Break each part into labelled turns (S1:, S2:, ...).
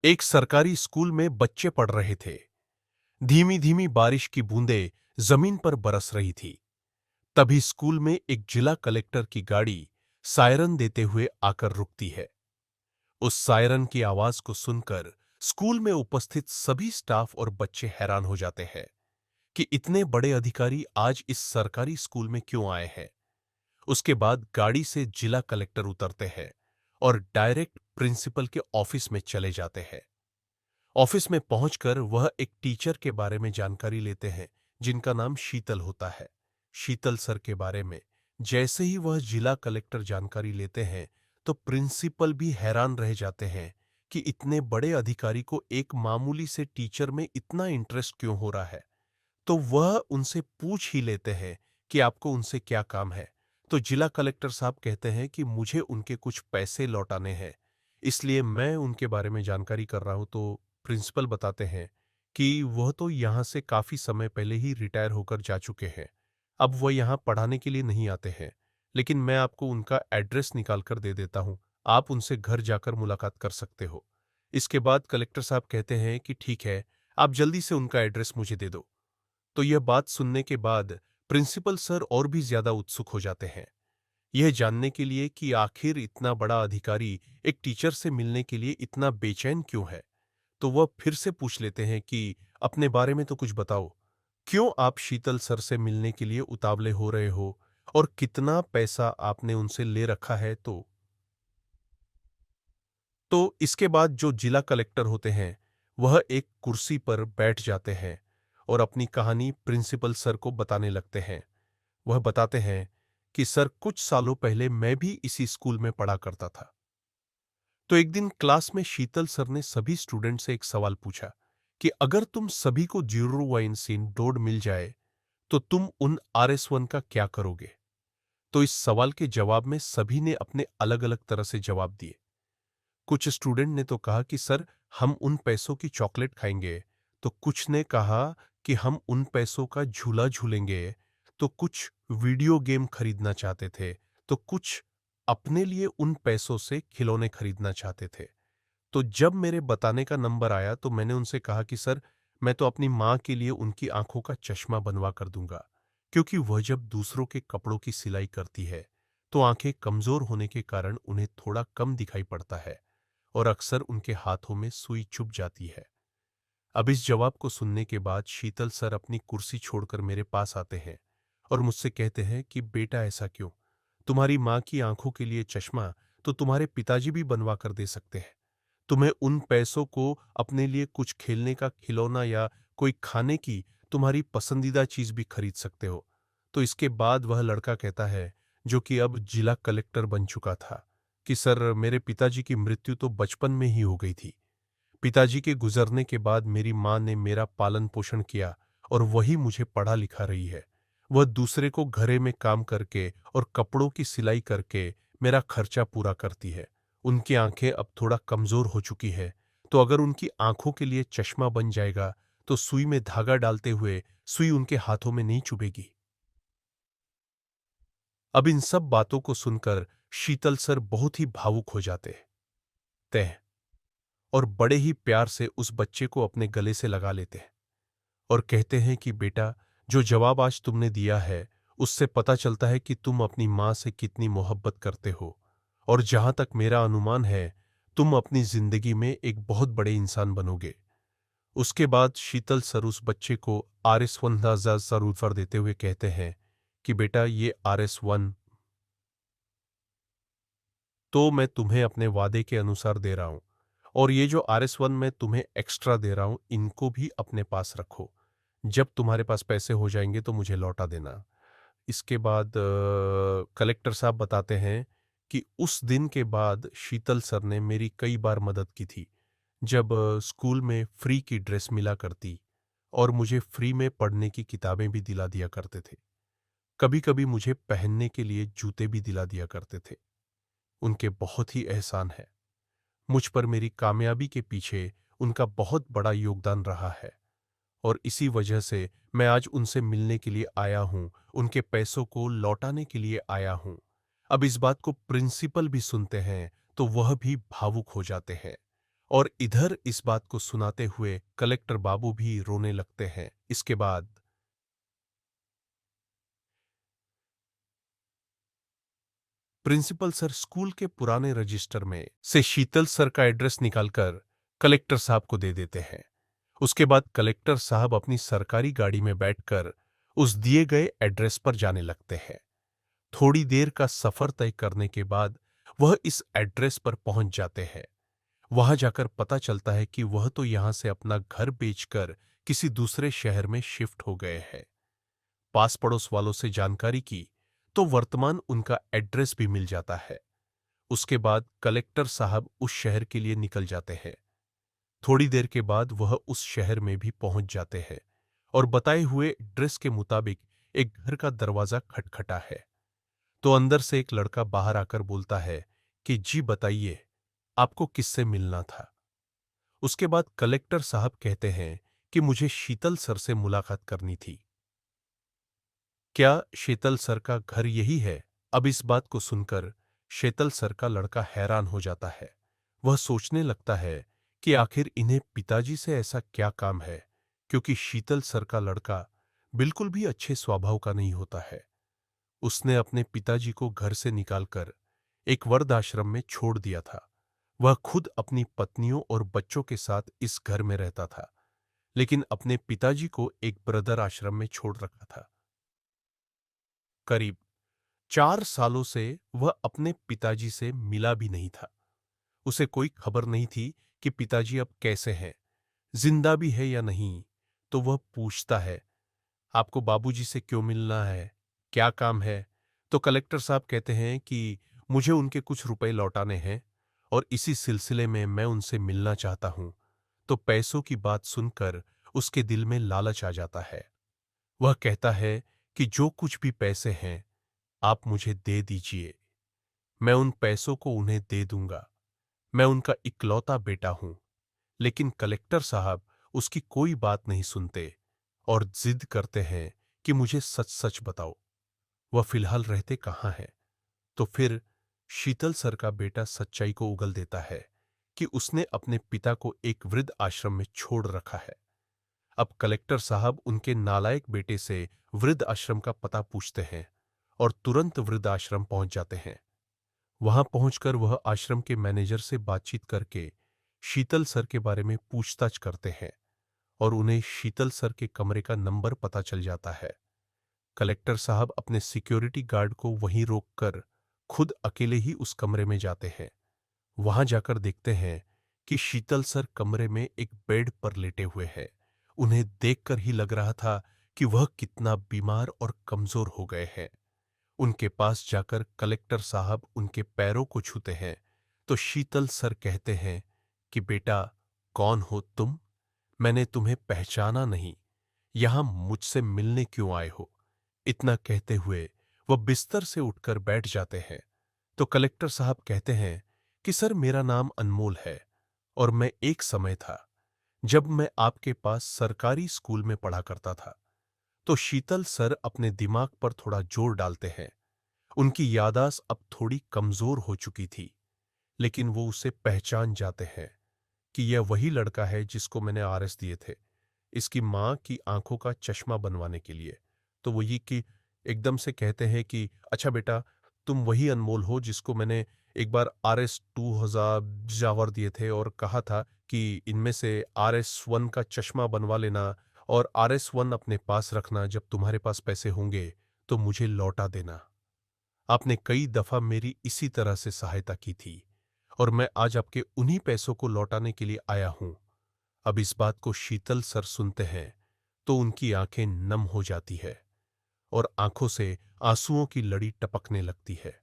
S1: एक सरकारी स्कूल में बच्चे पढ़ रहे थे। धीमी धीमी बारिश की बूंदें जमीन पर बरस रही थी। तभी स्कूल में एक जिला कलेक्टर की गाड़ी सायरन देते हुए आकर रुकती है। उस सायरन की आवाज को सुनकर स्कूल में उपस्थित सभी स्टाफ और बच्चे हैरान हो जाते हैं कि इतने बड़े अधिकारी आज इस सरकारी स्कूल में क्यों आए हैं। उसके बाद गाड़ी से जिला कलेक्टर उतरते हैं और डायरेक्ट प्रिंसिपल के ऑफिस में चले जाते हैं। ऑफिस में पहुंचकर वह एक टीचर के बारे में जानकारी लेते हैं जिनका नाम शीतल होता है। शीतल सर के बारे में जैसे ही वह जिला कलेक्टर जानकारी लेते हैं तो प्रिंसिपल भी हैरान रह जाते हैं कि इतने बड़े अधिकारी को एक मामूली से टीचर में इतना इंटरेस्ट क्यों हो रहा है। तो वह उनसे पूछ ही लेते हैं कि आपको उनसे क्या काम है। तो जिला कलेक्टर साहब कहते हैं कि मुझे उनके कुछ पैसे लौटाने हैं, इसलिए मैं उनके बारे में जानकारी कर रहा हूं। तो प्रिंसिपल बताते हैं कि वह तो यहां से काफी समय पहले ही रिटायर होकर जा चुके हैं। अब वह यहां पढ़ाने के लिए नहीं आते हैं, लेकिन मैं आपको उनका एड्रेस निकाल कर दे देता हूं। आप उनसे घर जाकर मुलाकात कर सकते हो। इसके बाद कलेक्टर साहब कहते हैं कि ठीक है, आप जल्दी से उनका एड्रेस मुझे दे दो। तो यह बात सुनने के बाद प्रिंसिपल सर और भी ज्यादा उत्सुक हो जाते हैं, यह जानने के लिए कि आखिर इतना बड़ा अधिकारी एक टीचर से मिलने के लिए इतना बेचैन क्यों है। तो वह फिर से पूछ लेते हैं कि अपने बारे में तो कुछ बताओ, क्यों आप शीतल सर से मिलने के लिए उतावले हो रहे हो और कितना पैसा आपने उनसे ले रखा है। तो इसके बाद जो जिला कलेक्टर होते हैं वह एक कुर्सी पर बैठ जाते हैं और अपनी कहानी प्रिंसिपल सर को बताने लगते हैं। वह बताते हैं कि सर, कुछ सालों पहले मैं भी इसी स्कूल में पढ़ा करता था। तो एक दिन क्लास में शीतल सर ने सभी स्टूडेंट से एक सवाल पूछा कि अगर तुम सभी को 0 मिल जाए तो तुम उन RS1 का क्या करोगे। तो इस सवाल के जवाब में सभी ने अपने अलग अलग तरह से जवाब दिए। कुछ स्टूडेंट ने तो कहा कि सर, हम उन पैसों की चॉकलेट खाएंगे। तो कुछ ने कहा कि हम उन पैसों का झूला झूलेंगे। तो कुछ वीडियो गेम खरीदना चाहते थे। तो कुछ अपने लिए उन पैसों से खिलौने खरीदना चाहते थे। तो जब मेरे बताने का नंबर आया तो मैंने उनसे कहा कि सर, मैं तो अपनी माँ के लिए उनकी आंखों का चश्मा बनवा कर दूंगा, क्योंकि वह जब दूसरों के कपड़ों की सिलाई करती है तो आंखें कमजोर होने के कारण उन्हें थोड़ा कम दिखाई पड़ता है और अक्सर उनके हाथों में सुई चुभ जाती है। अब इस जवाब को सुनने के बाद शीतल सर अपनी कुर्सी छोड़कर मेरे पास आते हैं और मुझसे कहते हैं कि बेटा, ऐसा क्यों? तुम्हारी माँ की आंखों के लिए चश्मा तो तुम्हारे पिताजी भी बनवा कर दे सकते हैं। तुम्हें उन पैसों को अपने लिए कुछ खेलने का खिलौना या कोई खाने की तुम्हारी पसंदीदा चीज भी खरीद सकते हो। तो इसके बाद वह लड़का कहता है, जो कि अब जिला कलेक्टर बन चुका था, कि सर, मेरे पिताजी की मृत्यु तो बचपन में ही हो गई थी। पिताजी के गुजरने के बाद मेरी माँ ने मेरा पालन पोषण किया और वही मुझे पढ़ा लिखा रही है। वह दूसरे को घरे में काम करके और कपड़ों की सिलाई करके मेरा खर्चा पूरा करती है। उनकी आंखें अब थोड़ा कमजोर हो चुकी है, तो अगर उनकी आंखों के लिए चश्मा बन जाएगा तो सुई में धागा डालते हुए सुई उनके हाथों में नहीं चुभेगी। अब इन सब बातों को सुनकर शीतल सर बहुत ही भावुक हो जाते हैं और बड़े ही प्यार से उस बच्चे को अपने गले से लगा लेते हैं और कहते हैं कि बेटा, जो जवाब आज तुमने दिया है उससे पता चलता है कि तुम अपनी माँ से कितनी मोहब्बत करते हो, और जहां तक मेरा अनुमान है तुम अपनी जिंदगी में एक बहुत बड़े इंसान बनोगे। उसके बाद शीतल सर उस बच्चे को RS1 जरूर देते हुए कहते हैं कि बेटा, ये RS1 तो मैं तुम्हें अपने वादे के अनुसार दे रहा हूं, और ये जो RS1 मैं तुम्हें एक्स्ट्रा दे रहा हूं इनको भी अपने पास रखो। जब तुम्हारे पास पैसे हो जाएंगे तो मुझे लौटा देना। इसके बाद कलेक्टर साहब बताते हैं कि उस दिन के बाद शीतल सर ने मेरी कई बार मदद की थी। जब स्कूल में फ्री की ड्रेस मिला करती और मुझे फ्री में पढ़ने की किताबें भी दिला दिया करते थे। कभी कभी मुझे पहनने के लिए जूते भी दिला दिया करते थे। उनके बहुत ही एहसान है। मुझ पर मेरी कामयाबी के पीछे उनका बहुत बड़ा योगदान रहा है, और इसी वजह से मैं आज उनसे मिलने के लिए आया हूं, उनके पैसों को लौटाने के लिए आया हूं। अब इस बात को प्रिंसिपल भी सुनते हैं तो वह भी भावुक हो जाते हैं और इधर इस बात को सुनाते हुए कलेक्टर बाबू भी रोने लगते हैं। इसके बाद प्रिंसिपल सर स्कूल के पुराने रजिस्टर में से शीतल सर का एड्रेस निकालकर कलेक्टर साहब को दे देते हैं। उसके बाद कलेक्टर साहब अपनी सरकारी गाड़ी में बैठकर उस दिए गए एड्रेस पर जाने लगते हैं। थोड़ी देर का सफर तय करने के बाद वह इस एड्रेस पर पहुंच जाते हैं। वहां जाकर पता चलता है कि वह तो यहां से अपना घर बेचकर किसी दूसरे शहर में शिफ्ट हो गए हैं। पास पड़ोस वालों से जानकारी की तो वर्तमान उनका एड्रेस भी मिल जाता है। उसके बाद कलेक्टर साहब उस शहर के लिए निकल जाते हैं। थोड़ी देर के बाद वह उस शहर में भी पहुंच जाते हैं और बताए हुए एड्रेस के मुताबिक एक घर का दरवाजा खटखटा है। तो अंदर से एक लड़का बाहर आकर बोलता है कि जी बताइए, आपको किससे मिलना था। उसके बाद कलेक्टर साहब कहते हैं कि मुझे शीतल सर से मुलाकात करनी थी। क्या शीतल सर का घर यही है? अब इस बात को सुनकर शीतल सर का लड़का हैरान हो जाता है। वह सोचने लगता है कि आखिर इन्हें पिताजी से ऐसा क्या काम है, क्योंकि शीतल सर का लड़का बिल्कुल भी अच्छे स्वभाव का नहीं होता है। उसने अपने पिताजी को घर से निकालकर एक वृद्ध आश्रम में छोड़ दिया था। वह खुद अपनी पत्नियों और बच्चों के साथ इस घर में रहता था, लेकिन अपने पिताजी को एक ब्रदर आश्रम में छोड़ रखा था। करीब 4 सालों से वह अपने पिताजी से मिला भी नहीं था। उसे कोई खबर नहीं थी कि पिताजी अब कैसे हैं, जिंदा भी है या नहीं। तो वह पूछता है, आपको बाबूजी से क्यों मिलना है, क्या काम है? तो कलेक्टर साहब कहते हैं कि मुझे उनके कुछ रुपए लौटाने हैं और इसी सिलसिले में मैं उनसे मिलना चाहता हूं। तो पैसों की बात सुनकर उसके दिल में लालच आ जाता है। वह कहता है कि जो कुछ भी पैसे हैं आप मुझे दे दीजिए, मैं उन पैसों को उन्हें दे दूंगा। मैं उनका इकलौता बेटा हूं। लेकिन कलेक्टर साहब उसकी कोई बात नहीं सुनते और जिद करते हैं कि मुझे सच सच बताओ, वह फिलहाल रहते कहाँ हैं। तो फिर शीतल सर का बेटा सच्चाई को उगल देता है कि उसने अपने पिता को एक वृद्ध आश्रम में छोड़ रखा है। अब कलेक्टर साहब उनके नालायक बेटे से वृद्ध आश्रम का पता पूछते हैं और तुरंत वृद्ध आश्रम पहुंच जाते हैं। वहां पहुंचकर वह आश्रम के मैनेजर से बातचीत करके शीतल सर के बारे में पूछताछ करते हैं और उन्हें शीतल सर के कमरे का नंबर पता चल जाता है। कलेक्टर साहब अपने सिक्योरिटी गार्ड को वहीं रोककर खुद अकेले ही उस कमरे में जाते हैं। वहां जाकर देखते हैं कि शीतल सर कमरे में एक बेड पर लेटे हुए हैं। उन्हें देखकर ही लग रहा था कि वह कितना बीमार और कमजोर हो गए हैं। उनके पास जाकर कलेक्टर साहब उनके पैरों को छूते हैं तो शीतल सर कहते हैं कि बेटा, कौन हो तुम? मैंने तुम्हें पहचाना नहीं। यहां मुझसे मिलने क्यों आए हो? इतना कहते हुए वह बिस्तर से उठकर बैठ जाते हैं। तो कलेक्टर साहब कहते हैं कि सर, मेरा नाम अनमोल है और मैं एक समय था जब मैं आपके पास सरकारी स्कूल में पढ़ा करता था। तो शीतल सर अपने दिमाग पर थोड़ा जोर डालते हैं। उनकी याददाश्त अब थोड़ी कमजोर हो चुकी थी, लेकिन वो उसे पहचान जाते हैं कि यह वही लड़का है जिसको मैंने आरएस दिए थे इसकी मां की आंखों का चश्मा बनवाने के लिए। तो वो ये कि एकदम से कहते हैं कि अच्छा बेटा, तुम वही अनमोल हो जिसको मैंने एक बार आरएस 2000 जावर दिए थे और कहा था कि इनमें से RS1 का चश्मा बनवा लेना और RS1 अपने पास रखना, जब तुम्हारे पास पैसे होंगे तो मुझे लौटा देना। आपने कई दफा मेरी इसी तरह से सहायता की थी और मैं आज आपके उन्हीं पैसों को लौटाने के लिए आया हूं। अब इस बात को शीतल सर सुनते हैं तो उनकी आंखें नम हो जाती है और आंखों से आंसुओं की लड़ी टपकने लगती है।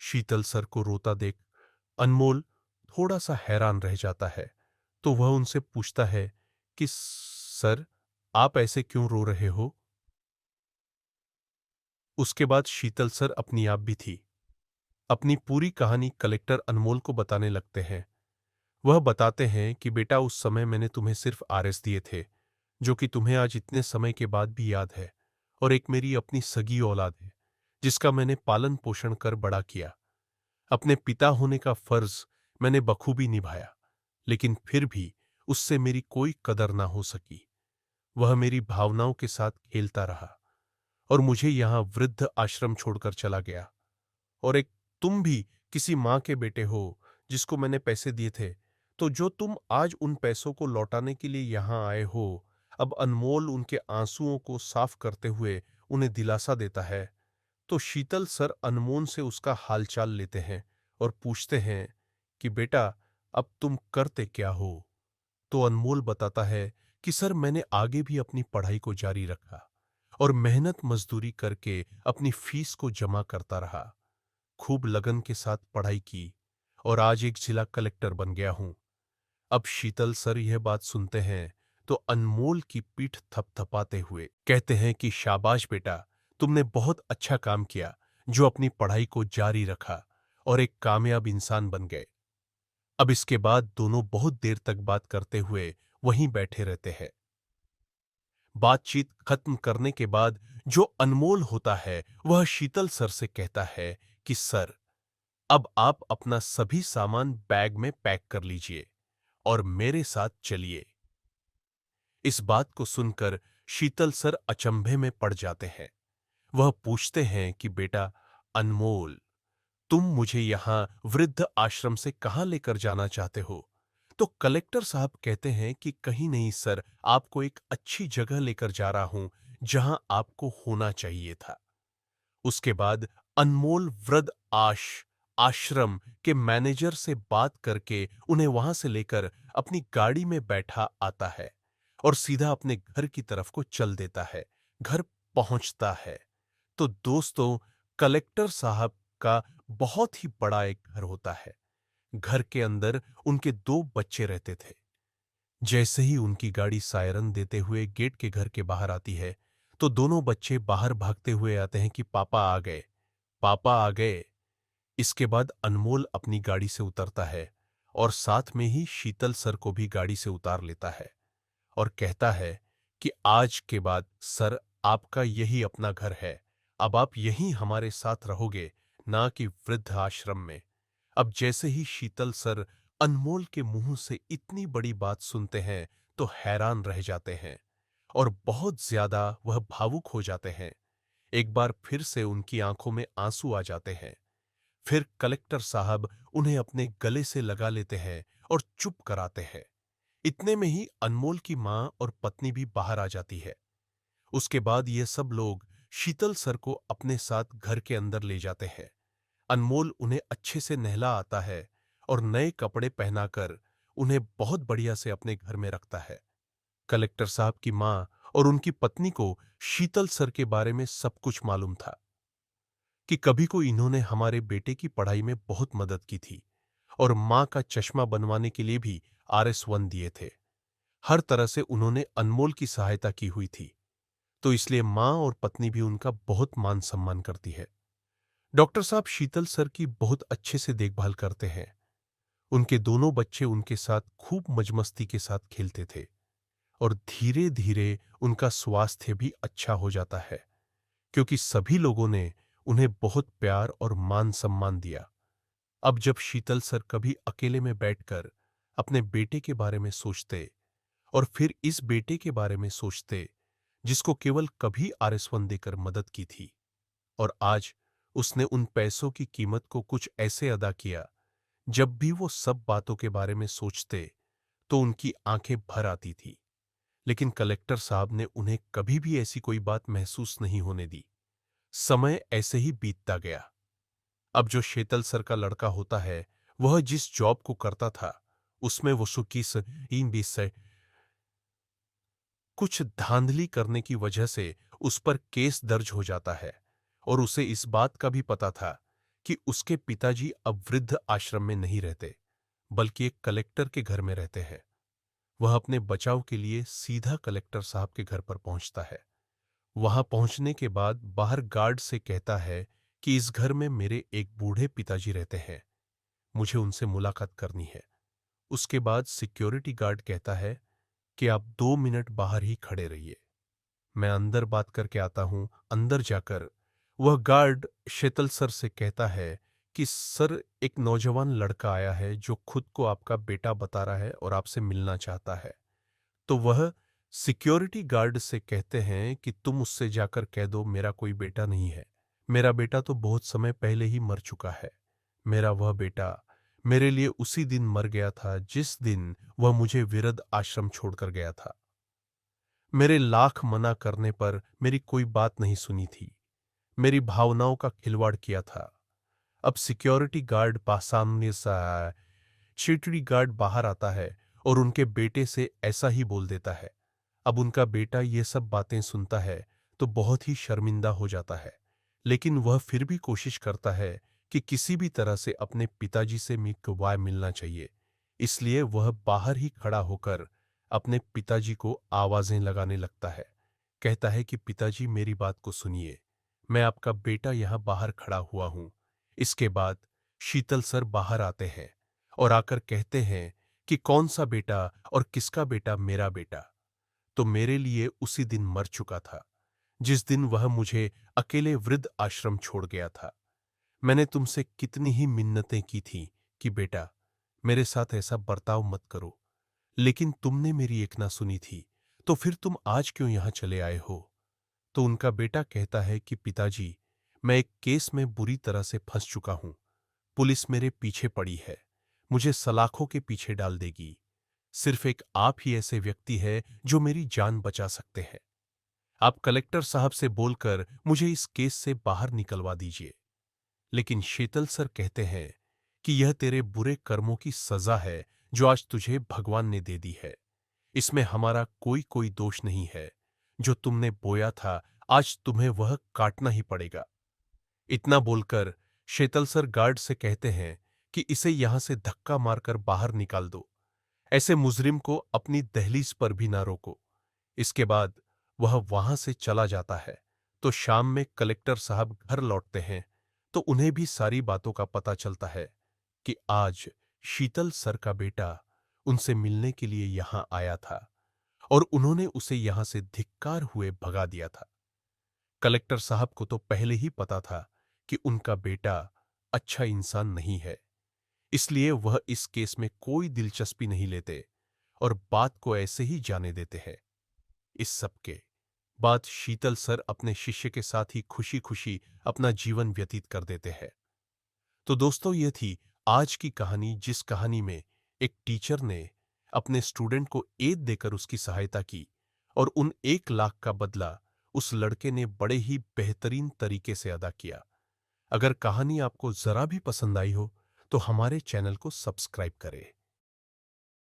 S1: शीतल सर को रोता देख अनमोल थोड़ा सा हैरान रह जाता है। तो वह उनसे पूछता है कि सर, आप ऐसे क्यों रो रहे हो? उसके बाद शीतल सर अपनी आप भी थी अपनी पूरी कहानी कलेक्टर अनमोल को बताने लगते हैं। वह बताते हैं कि बेटा, उस समय मैंने तुम्हें सिर्फ आरएस दिए थे, जो कि तुम्हें आज इतने समय के बाद भी याद है, और एक मेरी अपनी सगी औलाद है जिसका मैंने पालन पोषण कर बड़ा किया। अपने पिता होने का फर्ज मैंने बखूबी निभाया, लेकिन फिर भी उससे मेरी कोई कदर ना हो सकी। वह मेरी भावनाओं के साथ खेलता रहा और मुझे यहाँ वृद्ध आश्रम छोड़कर चला गया। और एक तुम भी किसी माँ के बेटे हो जिसको मैंने पैसे दिए थे, तो जो तुम आज उन पैसों को लौटाने के लिए यहाँ आए हो, अब अनमोल उनके आंसुओं को साफ करते हुए उन्हें दिलासा देता है। तो शीतल सर अनमोल से उसका हालचाल लेते हैं और पूछते हैं कि बेटा, अब तुम करते क्या हो? तो अनमोल बताता है कि सर, मैंने आगे भी अपनी पढ़ाई को जारी रखा और मेहनत मजदूरी करके अपनी फीस को जमा करता रहा। खूब लगन के साथ पढ़ाई की और आज एक जिला कलेक्टर बन गया हूं। अब शीतल सर यह बात सुनते हैं तो अनमोल की पीठ थपथपाते हुए कहते हैं कि शाबाश बेटा, तुमने बहुत अच्छा काम किया जो अपनी पढ़ाई को जारी रखा और एक कामयाब इंसान बन गए। अब इसके बाद दोनों बहुत देर तक बात करते हुए वहीं बैठे रहते हैं। बातचीत खत्म करने के बाद जो अनमोल होता है वह शीतल सर से कहता है कि सर, अब आप अपना सभी सामान बैग में पैक कर लीजिए और मेरे साथ चलिए। इस बात को सुनकर शीतल सर अचंभे में पड़ जाते हैं। वह पूछते हैं कि बेटा अनमोल, तुम मुझे यहां वृद्ध आश्रम से कहां लेकर जाना चाहते हो? तो कलेक्टर साहब कहते हैं कि कहीं नहीं सर, आपको एक अच्छी जगह लेकर जा रहा हूं जहां आपको होना चाहिए था। उसके बाद अनमोल वृद्ध आश्रम के मैनेजर से बात करके उन्हें वहां से लेकर अपनी गाड़ी में बैठा आता है और सीधा अपने घर की तरफ को चल देता है। घर पहुंचता है तो दोस्तों, कलेक्टर साहब का बहुत ही बड़ा एक घर होता है। घर के अंदर उनके 2 बच्चे रहते थे। जैसे ही उनकी गाड़ी सायरन देते हुए गेट के घर के बाहर आती है, तो दोनों बच्चे बाहर भागते हुए आते हैं कि पापा आ गए, पापा आ गए। इसके बाद अनमोल अपनी गाड़ी से उतरता है और साथ में ही शीतल सर को भी गाड़ी से उतार लेता है और कहता है कि आज के बाद सर, आपका यही अपना घर है। अब आप यहीं हमारे साथ रहोगे, ना कि वृद्ध आश्रम में। अब जैसे ही शीतल सर अनमोल के मुंह से इतनी बड़ी बात सुनते हैं तो हैरान रह जाते हैं और बहुत ज्यादा वह भावुक हो जाते हैं। एक बार फिर से उनकी आंखों में आंसू आ जाते हैं। फिर कलेक्टर साहब उन्हें अपने गले से लगा लेते हैं और चुप कराते हैं। इतने में ही अनमोल की मां और पत्नी भी बाहर आ जाती है। उसके बाद ये सब लोग शीतल सर को अपने साथ घर के अंदर ले जाते हैं। अनमोल उन्हें अच्छे से नहला आता है और नए कपड़े पहनाकर उन्हें बहुत बढ़िया से अपने घर में रखता है। कलेक्टर साहब की मां और उनकी पत्नी को शीतल सर के बारे में सब कुछ मालूम था कि कभी को इन्होंने हमारे बेटे की पढ़ाई में बहुत मदद की थी और मां का चश्मा बनवाने के लिए भी RS1 दिए थे। हर तरह से उन्होंने अनमोल की सहायता की हुई थी, तो इसलिए मां और पत्नी भी उनका बहुत मान सम्मान करती है। डॉक्टर साहब शीतल सर की बहुत अच्छे से देखभाल करते हैं। उनके दोनों बच्चे उनके साथ खूब मजमस्ती के साथ खेलते थे और धीरे धीरे उनका स्वास्थ्य भी अच्छा हो जाता है, क्योंकि सभी लोगों ने उन्हें बहुत प्यार और मान सम्मान दिया। अब जब शीतल सर कभी अकेले में बैठकर अपने बेटे के बारे में सोचते और फिर इस बेटे के बारे में सोचते जिसको केवल कभी RS1 देकर मदद की थी और आज उसने उन पैसों की कीमत को कुछ ऐसे अदा किया, जब भी वो सब बातों के बारे में सोचते तो उनकी आंखें भर आती थी। लेकिन कलेक्टर साहब ने उन्हें कभी भी ऐसी कोई बात महसूस नहीं होने दी। समय ऐसे ही बीतता गया। अब जो शीतल सर का लड़का होता है, वह जिस जॉब को करता था उसमें वो सुखी से कुछ धांधली करने की वजह से उस पर केस दर्ज हो जाता है और उसे इस बात का भी पता था कि उसके पिताजी अब वृद्ध आश्रम में नहीं रहते, बल्कि एक कलेक्टर के घर में रहते हैं। वह अपने बचाव के लिए सीधा कलेक्टर साहब के घर पर पहुंचता है। वहां पहुंचने के बाद बाहर गार्ड से कहता है कि इस घर में मेरे एक बूढ़े पिताजी रहते हैं, मुझे उनसे मुलाकात करनी है। उसके बाद सिक्योरिटी गार्ड कहता है कि आप 2 मिनट बाहर ही खड़े रहिए, मैं अंदर बात करके आता हूं। अंदर जाकर वह गार्ड शीतल सर से कहता है कि सर एक नौजवान लड़का आया है जो खुद को आपका बेटा बता रहा है और आपसे मिलना चाहता है। तो वह सिक्योरिटी गार्ड से कहते हैं कि तुम उससे जाकर कह दो मेरा कोई बेटा नहीं है। मेरा बेटा तो बहुत समय पहले ही मर चुका है। मेरा वह बेटा मेरे लिए उसी दिन मर गया था जिस दिन वह मुझे विरध आश्रम छोड़कर गया था। मेरे लाख मना करने पर मेरी कोई बात नहीं सुनी थी। मेरी भावनाओं का खिलवाड़ किया था। अब सिक्योरिटी गार्ड सामने सा सिक्योरिटी गार्ड बाहर आता है और उनके बेटे से ऐसा ही बोल देता है। अब उनका बेटा ये सब बातें सुनता है तो बहुत ही शर्मिंदा हो जाता है, लेकिन वह फिर भी कोशिश करता है कि किसी भी तरह से अपने पिताजी से मिलना चाहिए। इसलिए वह बाहर ही खड़ा होकर अपने पिताजी को आवाजें लगाने लगता है। कहता है कि पिताजी मेरी बात को सुनिए, मैं आपका बेटा यहां बाहर खड़ा हुआ हूं। इसके बाद शीतल सर बाहर आते हैं और आकर कहते हैं कि कौन सा बेटा और किसका बेटा? मेरा बेटा तो मेरे लिए उसी दिन मर चुका था जिस दिन वह मुझे अकेले वृद्ध आश्रम छोड़ गया था। मैंने तुमसे कितनी ही मिन्नतें की थी कि बेटा मेरे साथ ऐसा बर्ताव मत करो, लेकिन तुमने मेरी एक ना सुनी थी। तो फिर तुम आज क्यों यहां चले आए हो? तो उनका बेटा कहता है कि पिताजी, मैं एक केस में बुरी तरह से फंस चुका हूं। पुलिस मेरे पीछे पड़ी है, मुझे सलाखों के पीछे डाल देगी। सिर्फ एक आप ही ऐसे व्यक्ति है जो मेरी जान बचा सकते हैं। आप कलेक्टर साहब से बोलकर मुझे इस केस से बाहर निकलवा दीजिए। लेकिन शीतल सर कहते हैं कि यह तेरे बुरे कर्मों की सजा है जो आज तुझे भगवान ने दे दी है। इसमें हमारा कोई दोष नहीं है। जो तुमने बोया था आज तुम्हें वह काटना ही पड़ेगा। इतना बोलकर शीतल सर गार्ड से कहते हैं कि इसे यहां से धक्का मारकर बाहर निकाल दो। ऐसे मुजरिम को अपनी दहलीज पर भी ना रोको। इसके बाद वह वहां से चला जाता है। तो शाम में कलेक्टर साहब घर लौटते हैं तो उन्हें भी सारी बातों का पता चलता है कि आज शीतल सर का बेटा उनसे मिलने के लिए यहां आया था और उन्होंने उसे यहां से धिक्कार हुए भगा दिया था। कलेक्टर साहब को तो पहले ही पता था कि उनका बेटा अच्छा इंसान नहीं है, इसलिए वह इस केस में कोई दिलचस्पी नहीं लेते और बात को ऐसे ही जाने देते हैं। इस सब के बाद शीतल सर अपने शिष्य के साथ ही खुशी खुशी अपना जीवन व्यतीत कर देते हैं। तो दोस्तों, ये थी आज की कहानी, जिस कहानी में एक टीचर ने अपने स्टूडेंट को एद देकर उसकी सहायता की और उन 1 लाख का बदला उस लड़के ने बड़े ही बेहतरीन तरीके से अदा किया। अगर कहानी आपको जरा भी पसंद आई हो तो हमारे चैनल को सब्सक्राइब करें।